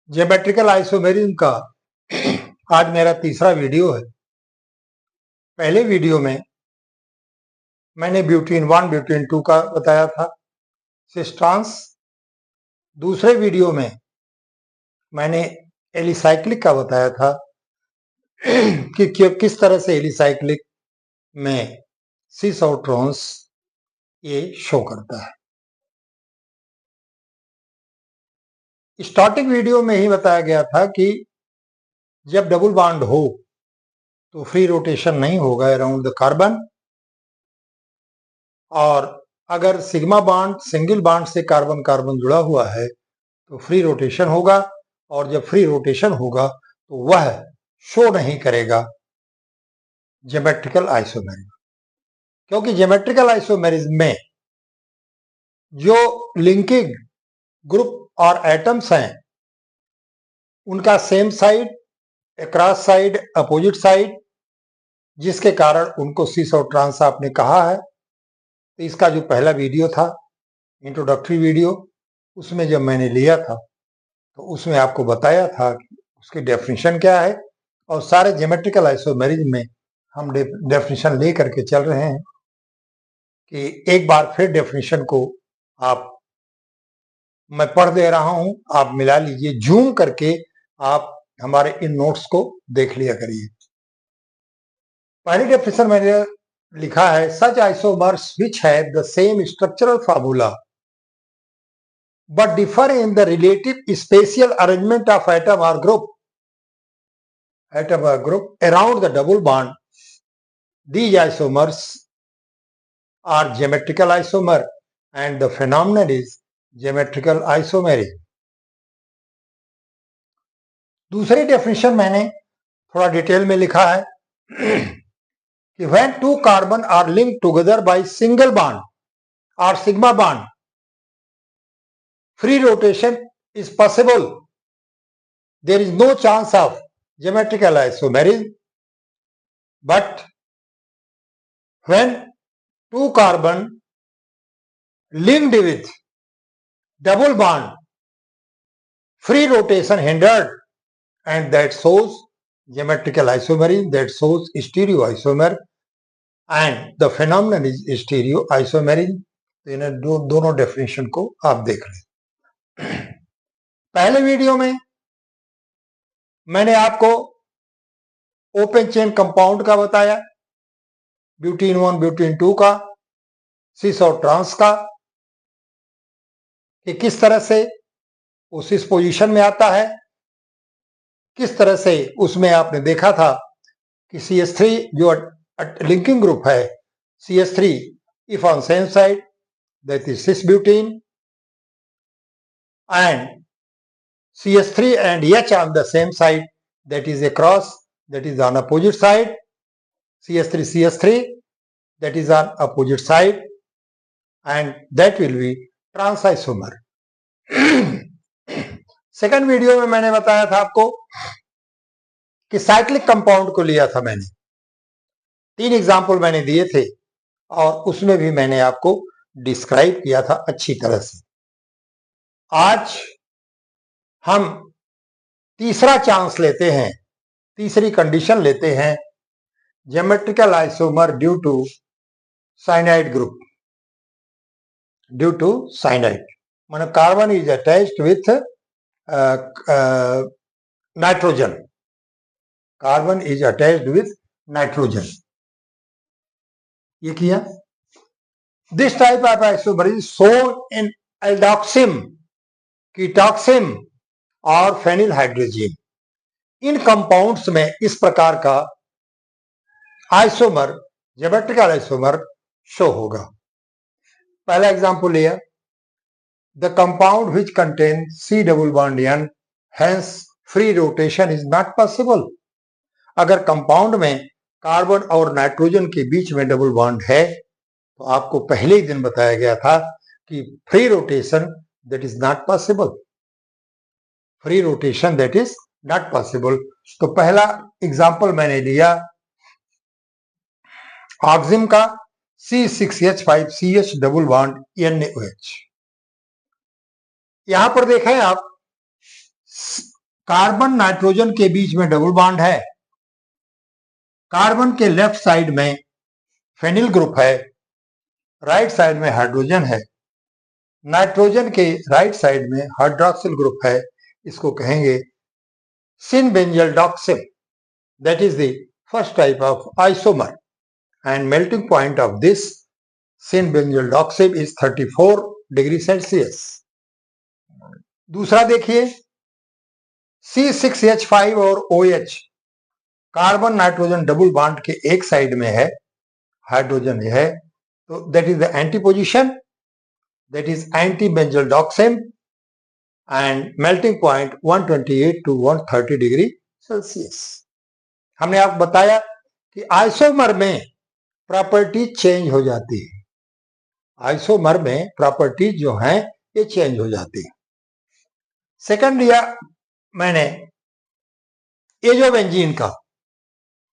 Geometrical isomerism का आज मेरा तीसरा वीडियो है। पहले वीडियो में मैंने ब्यूटेन 1 ब्यूटेन 2 का बताया था सिस्ट्रांस। दूसरे वीडियो में मैंने एलिसाइक्लिक का बताया था कि किस तरह से एलिसाइक्लिक में सिस और ट्रांस ये शो करता है। स्टार्टिंग वीडियो में ही बताया गया था कि जब डबल बॉन्ड हो तो फ्री रोटेशन नहीं होगा अराउंड द कार्बन, और अगर सिग्मा बॉन्ड सिंगल बॉन्ड से कार्बन कार्बन जुड़ा हुआ है तो फ्री रोटेशन होगा, और जब फ्री रोटेशन होगा तो वह शो नहीं करेगा ज्योमेट्रिकल आइसोमेरिज्म, क्योंकि ज्योमेट्रिकल आइसोमेरिज्म में जो लिंकिंग ग्रुप और एटम्स हैं उनका same side, across side, opposite side, जिसके कारण उनको सिस और ट्रांस आपने कहा है। तो इसका जो पहला वीडियो था इंट्रोडक्टरी वीडियो, उसमें जब मैंने लिया था तो उसमें आपको बताया था कि उसकी डेफिनेशन क्या है, और सारे ज्योमेट्रिकल आइसोमेरिज्म में हम डेफिनेशन ले करके चल रहे हैं कि एक बार फिर डेफिनेशन को मैं पढ़ दे रहा हूं, आप मिला लीजिए, जूम करके आप हमारे इन नोट्स को देख लिया करिए। पहली डेफिनेशन मैंने लिखा है, such isomers which have the same structural formula but differ in the relative spatial arrangement of atom or group around the double bond. These isomers are geometrical isomer and the phenomenon is geometrical isomerism. दूसरी definition मैंने थोड़ा detail में लिखा है कि when two carbon are linked together by single bond or sigma bond, free rotation is possible. There is no chance of geometrical isomerism, but when two carbon linked with double bond, free rotation hindered, and that shows geometrical isomerism, that shows stereoisomer, and the phenomenon is stereoisomerism. तो इन दोनों definition को आप देख लें। पहले video में मैंने आपको ओपन चेन कंपाउंड का बताया, ब्यूटेन 1 ब्यूटेन 2 का, सिस और ट्रांस का, कि किस तरह से वो सिस पोजीशन में आता है, किस तरह से उसमें आपने देखा था कि CH3 जो लिंकिंग ग्रुप है, CH3 if on same side that is cis butene, and CH3 and H on the same side that is a cross, that is on opposite side, CH3 CH3 that is on opposite side, and that will be trans isomer. Second video में मैंने बताया था आपको कि cyclic compound को लिया था मैंने, 3 एग्जाम्पल मैंने दिए थे और उसमें भी मैंने आपको डिस्क्राइब किया था अच्छी तरह से। आज हम तीसरा चांस लेते हैं, तीसरी कंडीशन लेते हैं, geometrical isomer due to cyanide group, due to cyanide माने carbon is attached with nitrogen, carbon is attached with nitrogen, ये किया। This type of isomer is shown in aldoxime, ketoxime और फेनिल हाइड्रोजीन। इन compounds में इस प्रकार का isomer, geometrical isomer show होगा। पहला एग्जांपल लिया, the compound which contain C double bond N, hence free rotation is not possible. अगर compound में कार्बन और नाइट्रोजन के बीच में डबल बॉन्ड है तो आपको पहले ही दिन बताया गया था कि free rotation that is not possible, free rotation that is not possible. तो पहला एग्जांपल मैंने लिया ऑक्सिम का, C6H5CH डबल बॉन्ड NaOH। यहां पर देखें आप, कार्बन नाइट्रोजन के बीच में डबल बॉन्ड है, कार्बन के लेफ्ट साइड में फेनिल ग्रुप है, राइट साइड में हाइड्रोजन है, नाइट्रोजन के राइट साइड में हाइड्रोक्सिल ग्रुप है, इसको कहेंगे syn benzaldoxime, that is the first type of isomer and melting point of this sin benzyl doxib is 34 degree Celsius. दूसरा देखिए C6H5 और OH carbon nitrogen double bond के एक side में है, हाइड्रोजन है, तो that is the anti position, that is anti benzaldoxime and melting point 128 to 130 degree Celsius. हमने आपको बताया कि आइसोमर में प्रॉपर्टीज चेंज हो जाती है, आइसोमर में प्रॉपर्टीज जो हैं ये चेंज हो जाती है। सेकंड दिया मैंने एजोबेंजीन का,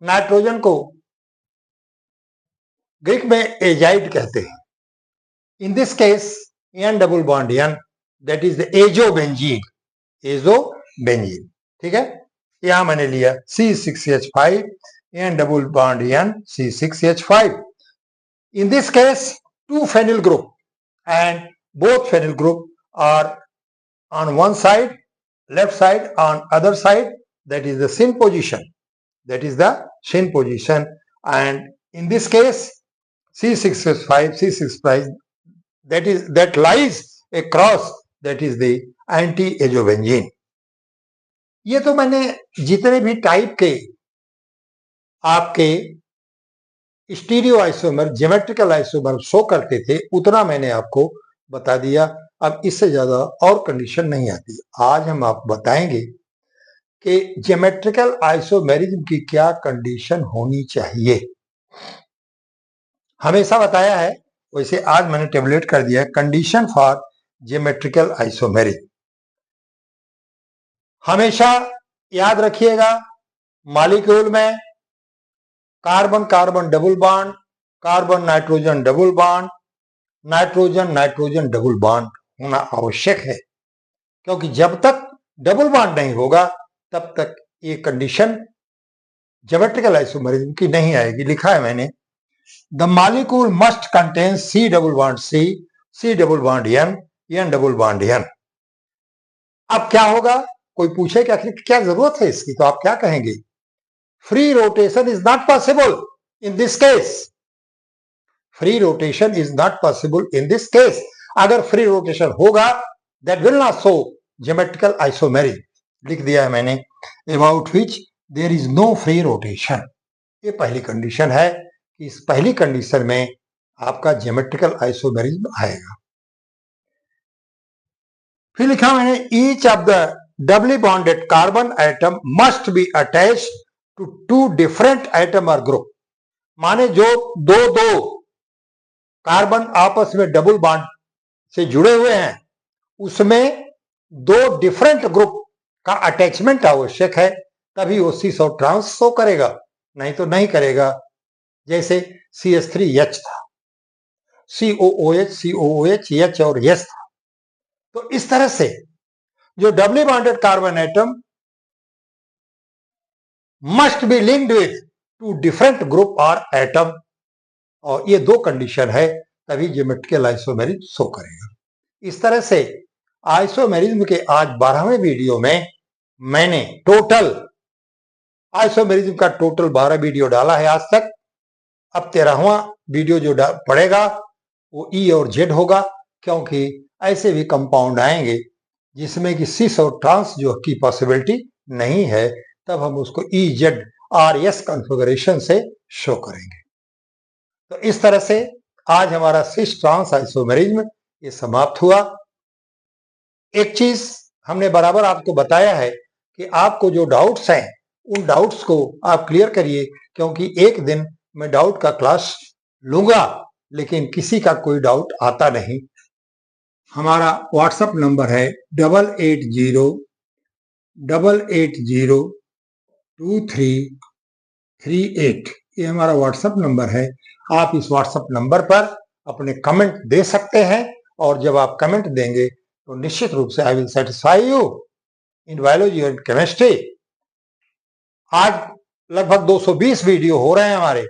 नाइट्रोजन को ग्रीक में एजाइड कहते हैं, in this case N double bond N, that is the azobenzene, azobenzene, ठीक है। यहां मैंने लिया C6H5 and double bond N C6H5. In this case, two phenyl group and both phenyl group are on one side, left side, on other side, that is the syn position. That is the syn position. And in this case, C6H5, C6H5, that lies across, that is the anti-azobenzene. ये तो मैंने जितने भी type के आपके stereo isomer, geometrical isomer show करते थे उतना मैंने आपको बता दिया। अब इससे ज्यादा और कंडीशन नहीं आती। आज हम आपको बताएंगे कि ज्योमेट्रिकल आइसोमेरिज्म की क्या कंडीशन होनी चाहिए। हमेशा बताया है, वैसे आज मैंने टेबलेट कर दिया कंडीशन फॉर ज्योमेट्रिकल आइसोमेरिज्म। हमेशा याद रखिएगा, मॉलिक्यूल में carbon carbon double bond, carbon nitrogen double bond, nitrogen nitrogen double bond होना आवश्यक है, क्योंकि जब तक डबल बॉन्ड नहीं होगा तब तक ये कंडीशन ज्योमेट्रिकल आइसोमेरिज्म की नहीं आएगी। लिखा है मैंने, the molecule must contain C double bond C, C double bond N, N double bond N। अब क्या होगा, कोई पूछे कि आखिर क्या जरूरत है इसकी, तो आप क्या कहेंगे, free rotation is not possible in this case, free rotation is not possible in this case. अगर फ्री रोटेशन होगा that will not show geometrical isomerism. लिख दिया है मैंने, about which there is no free rotation. ये पहली condition है कि इस पहली कंडीशन में आपका ज्योमेट्रिकल आइसोमेरिज्म आएगा। फिर लिखा मैंने, each of the doubly bonded carbon atom must be attached to two different atom और ग्रुप। माने जो दो दो कार्बन आपस में डबल बॉन्ड से जुड़े हुए हैं उसमें दो डिफरेंट ग्रुप का अटैचमेंट आवश्यक है, तभी वो सी सौ ट्रांस शो करेगा, नहीं तो नहीं करेगा। जैसे CH3H था, COOH COOH H और H था। तो इस तरह से जो डबली bonded carbon atom must be linked with to different group और एटम, और ये दो कंडीशन है तभी ज्योमेट्रिकल आइसोमेरिज्म शो करेगा। इस तरह से आइसोमेरिज्म के आज 12वें वीडियो में मैंने टोटल आइसोमेरिज्म का टोटल 12 वीडियो डाला है आज तक। अब 13वां वीडियो जो पड़ेगा वो E और Z होगा, क्योंकि ऐसे भी कंपाउंड आएंगे जिसमें कि सिस और ट्रांस जो की पॉसिबिलिटी नहीं है, तब हम उसको EZRS कॉन्फ़िगरेशन से शो करेंगे। तो इस तरह से आज हमारा सिस ट्रांस आइसोमेरिज्म ये समाप्त हुआ। एक चीज हमने बराबर आपको बताया है कि आपको जो डाउट्स हैं उन डाउट्स को आप क्लियर करिए, क्योंकि एक दिन मैं डाउट का क्लास लूंगा लेकिन किसी का कोई डाउट आता नहीं। हमारा व्हाट्सएप नंबर है 8808802338। ये हमारा व्हाट्सएप नंबर है। आप इस व्हाट्सएप नंबर पर अपने कमेंट दे सकते हैं, और जब आप कमेंट देंगे तो निश्चित रूप से I will satisfy you. In biology और केमिस्ट्री। आज लगभग 220 वीडियो हो रहे हैं हमारे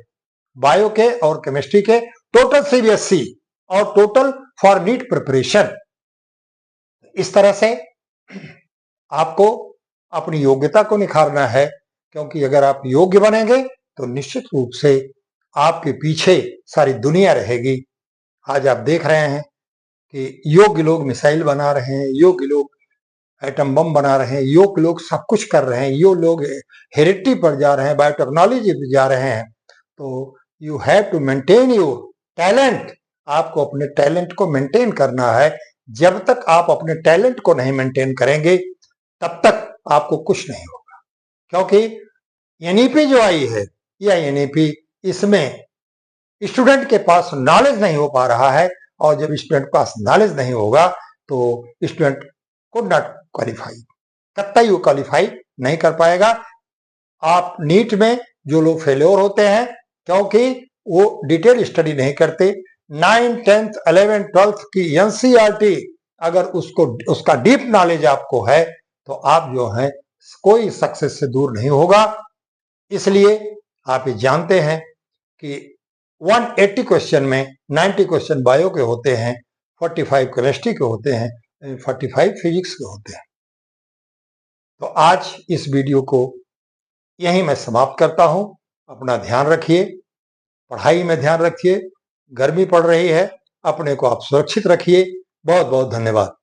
बायो के और केमिस्ट्री के, टोटल सीबीएसई और टोटल फॉर नीट प्रिपरेशन। इस तरह से आपको अपनी योग्यता को निखारना है, क्योंकि अगर आप योग्य बनेंगे तो निश्चित रूप से आपके पीछे सारी दुनिया रहेगी। आज आप देख रहे हैं कि योग्य लोग मिसाइल बना रहे हैं, योग्य लोग एटम बम बना रहे हैं, योग्य लोग सब कुछ कर रहे हैं, यो लोग हेरिडिटी पर जा रहे हैं, बायोटेक्नोलॉजी पर जा रहे हैं। तो you have to maintain your talent. आपको अपने टैलेंट को मेंटेन करना है। जब तक आप अपने टैलेंट को नहीं मेंटेन करेंगे तब तक आपको कुछ नहीं होगा, क्योंकि एनईपी जो आई है, यह एनईपी, इसमें स्टूडेंट के पास नॉलेज नहीं हो पा रहा है, और जब स्टूडेंट के पास नॉलेज नहीं होगा तो स्टूडेंट को नॉट क्वालिफाई, कतई वो क्वालिफाई नहीं कर पाएगा। आप नीट में जो लोग फेल्योर होते हैं, क्योंकि वो डिटेल स्टडी नहीं करते। 9, 10th, 11th, 12th की एनसीईआरटी अगर उसका डीप नॉलेज आपको है तो आप जो है कोई सक्सेस से दूर नहीं होगा। इसलिए आप ये जानते हैं कि 180 क्वेश्चन में 90 क्वेश्चन बायो के होते हैं, 45 केमिस्ट्री के होते हैं, 45 फिजिक्स के होते हैं। तो आज इस वीडियो को यहीं मैं समाप्त करता हूं। अपना ध्यान रखिए, पढ़ाई में ध्यान रखिए, गर्मी पड़ रही है, अपने को आप सुरक्षित रखिए। बहुत बहुत धन्यवाद।